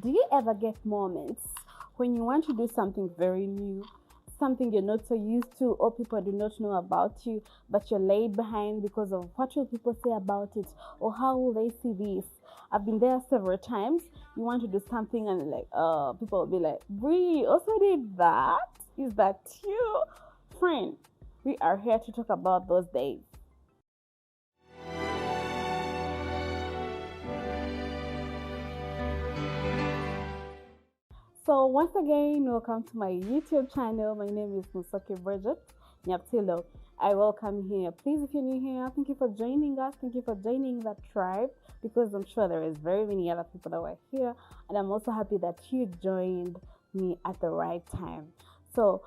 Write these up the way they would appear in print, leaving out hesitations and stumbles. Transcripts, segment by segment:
Do you ever get moments when you want to do something very new, something you're not so used to, or people do not know about you, but you're laid behind because of what will people say about it, or how will they see this? I've been there several times. You want to do something, and like, people will be like, "Bree also did that? Is that you, friend?" We are here to talk about those days. So once again, welcome to my YouTube channel. My name is Musoke Bridget Nyaptilo. I welcome you here. Please, if you're new here, thank you for joining us. Thank you for joining the tribe because I'm sure there is very many other people that were here, and I'm also happy that you joined me at the right time. So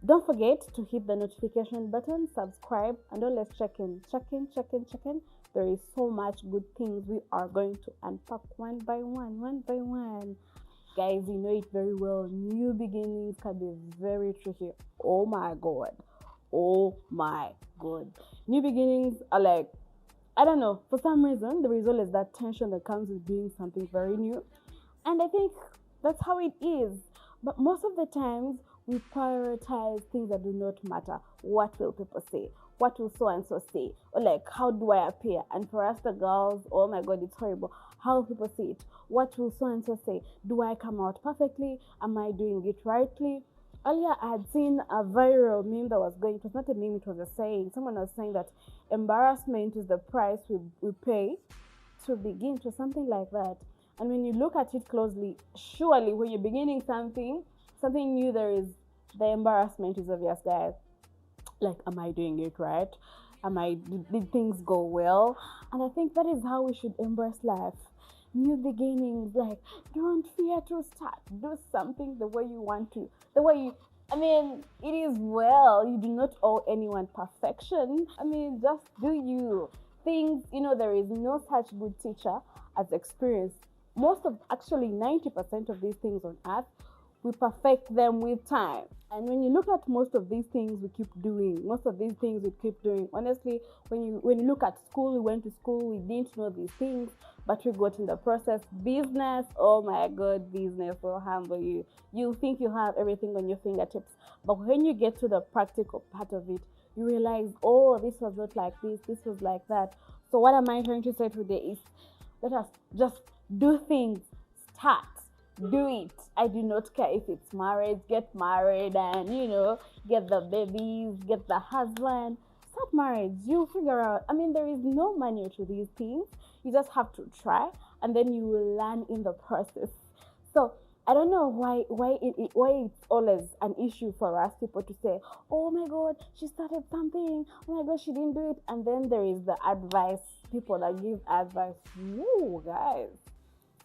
don't forget to hit the notification button, subscribe, and always check in. There is so much good things we are going to unpack one by one. Guys, you know it very well. New beginnings can be very tricky. Oh my god. Oh my god. New beginnings are like, I don't know, for some reason, there is always that tension that comes with doing something very new. And I think that's how it is. But most of the times, we prioritize things that do not matter. What will people say? What will so and so say? Or like, how do I appear? And for us, the girls, oh my god, it's horrible. How will people see it? What will so and so say? Do I come out perfectly? Am I doing it rightly? Earlier, I had seen a viral meme that was going. It was not a meme; it was a saying. Someone was saying that embarrassment is the price we pay to begin, to something like that. And when you look at it closely, surely when you're beginning something new, there is the embarrassment is obvious, guys. Like, am I doing it right? Did things go well? And I think that is how we should embrace life. New beginnings, like, don't fear to start. Do something the way you want to. The way you I mean, it is well. You do not owe anyone perfection. I mean, just do you. Things, there is no such good teacher as experience. Most of, actually, 90% of these things on earth, we perfect them with time. And when you look at most of these things we keep doing, honestly, when you look at school, we went to school, we didn't know these things, but we got in the process. Business, oh my god, business will humble you. You think you have everything on your fingertips, but when you get to the practical part of it, you realize, oh, this was not like this was like that. So what am I trying to say today is, let us just do things. Start, do it. I do not care if it's marriage, get married, and get the babies, get the husband. Start marriage, you figure out. I mean, there is no manual to these things. You just have to try, and then you will learn in the process. So I don't know why it's always an issue for us people to say, oh my god, she started something, oh my god, she didn't do it. And then there is the advice, people that give advice. Woo, guys,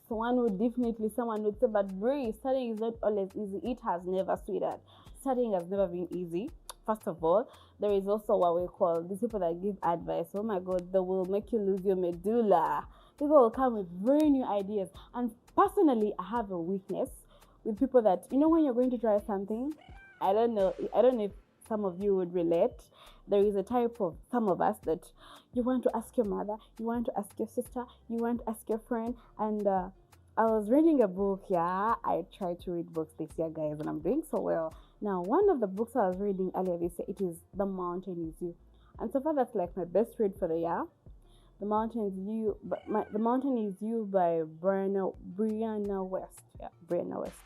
someone would say, but Brie, studying is not always easy. It has never, sweetheart. Studying has never been easy. First of all, there is also what we call these people that give advice. Oh my god, they will make you lose your medulla. People will come with very new ideas. And personally, I have a weakness with people that, when you're going to try something, I don't know if some of you would relate. There is a type of some of us that you want to ask your mother, you want to ask your sister, you want to ask your friend. And I was reading a book. Yeah, I try to read books this year, guys, and I'm doing so well. Now, one of the books I was reading earlier this year, it is The Mountain Is You. And so far, that's like my best read for the year. The Mountain Is You by Brianna West. Yeah, Brianna West.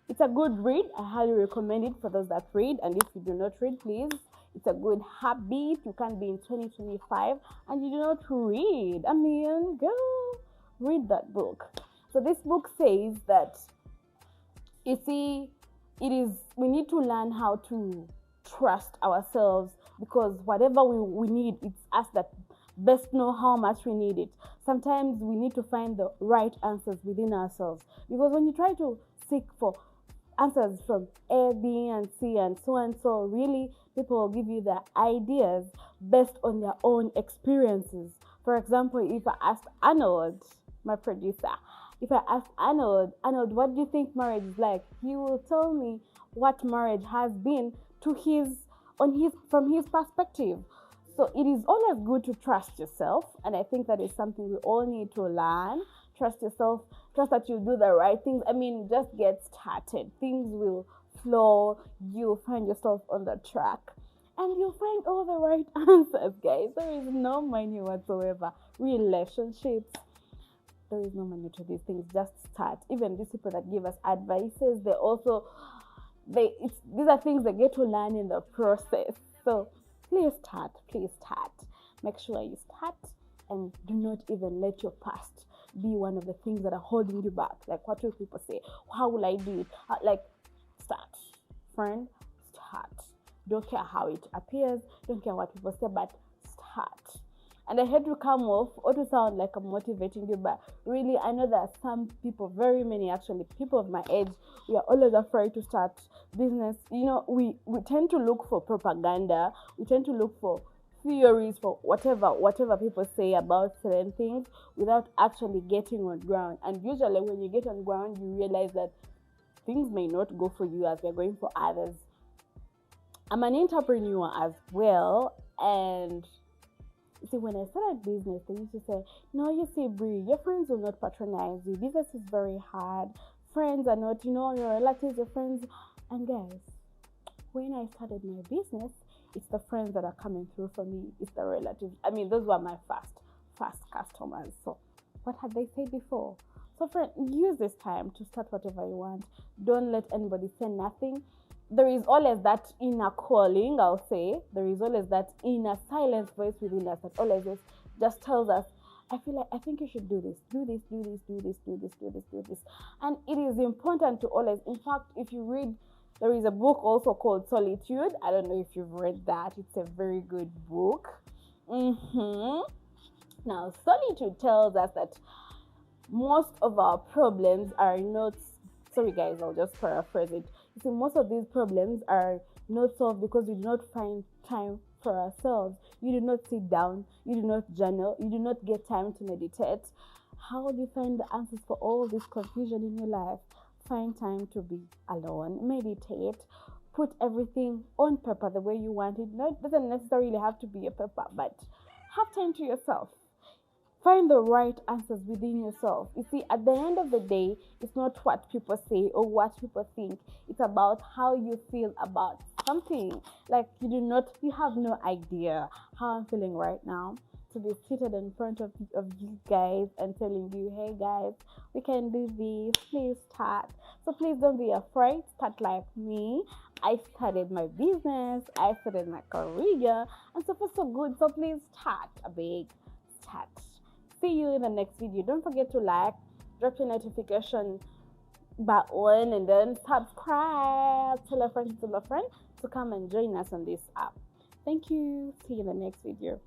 It's a good read. I highly recommend it for those that read. And if you do not read, please, it's a good habit. You can't be in 2025 and you do not read. I mean, girl, read that book. So this book says that, you see, we need to learn how to trust ourselves, because whatever we need, it's us that best know how much we need it. Sometimes we need to find the right answers within ourselves, because when you try to seek for answers from A, B, and C, and so, really, people will give you the ideas based on their own experiences. For example, if I ask Arnold, my producer, if I ask Arnold, what do you think marriage is like? He will tell me what marriage has been to from his perspective. So it is always good to trust yourself, and I think that is something we all need to learn. Trust yourself. trust that you'll do the right things. I mean, just get started. Things will flow. You'll find yourself on the track. And you'll find all the right answers, guys. There is no money whatsoever. Relationships, there is no money to these things. Just start. Even these people that give us advices, they also these are things they get to learn in the process. So please start. Please start. Make sure you start, and do not even let your past be one of the things that are holding you back. Like, what will people say? How will I do it? Like, start, friend. Start. Don't care how it appears. Don't care what people say, but start. And I had to come off or to sound like I'm motivating you, but really, I know that some people, very many actually, people of my age, we are always afraid to start business. You know, we tend to look for propaganda. We tend to look for theories, for whatever people say about certain things, without actually getting on ground. And usually when you get on ground, you realize that things may not go for you as they're going for others. I'm an entrepreneur as well, and you see, when I started business, they used to say, no, you see, Brie, your friends will not patronize you. Business is very hard. Friends are not, your relatives, your friends. And guys, when I started my business, it's the friends that are coming through for me. It's the relatives. I mean, those were my fast customers. So what had they said before? So friend, use this time to start whatever you want. Don't let anybody say nothing. There is always that inner calling, I'll say. There is always that inner silent voice within us that always just tells us, I think you should do this, do this, do this, do this, do this, do this, do this. And it is important to always, in fact, if you read, there is a book also called Solitude. I don't know if you've read that. It's a very good book. Now, Solitude tells us that most of our problems are not, sorry guys, I'll just paraphrase it. You see, most of these problems are not solved because we do not find time for ourselves. You do not sit down, you do not journal, you do not get time to meditate. How do you find the answers for all this confusion in your life? Find time to be alone, meditate, put everything on paper the way you want it. No, it doesn't necessarily have to be a paper, but have time to yourself. Find the right answers within yourself. You see, at the end of the day, it's not what people say or what people think. It's about how you feel about something. Like, you have no idea how I'm feeling right now. To be seated in front of you guys and telling you, hey guys, we can do this. Please start. So please don't be afraid. Start like me. I started my business. I started my career. And so far so good. So please start a big start. See you in the next video. Don't forget to like, drop your notification button, and then subscribe. Tell a friend to come and join us on this app. Thank you. See you in the next video.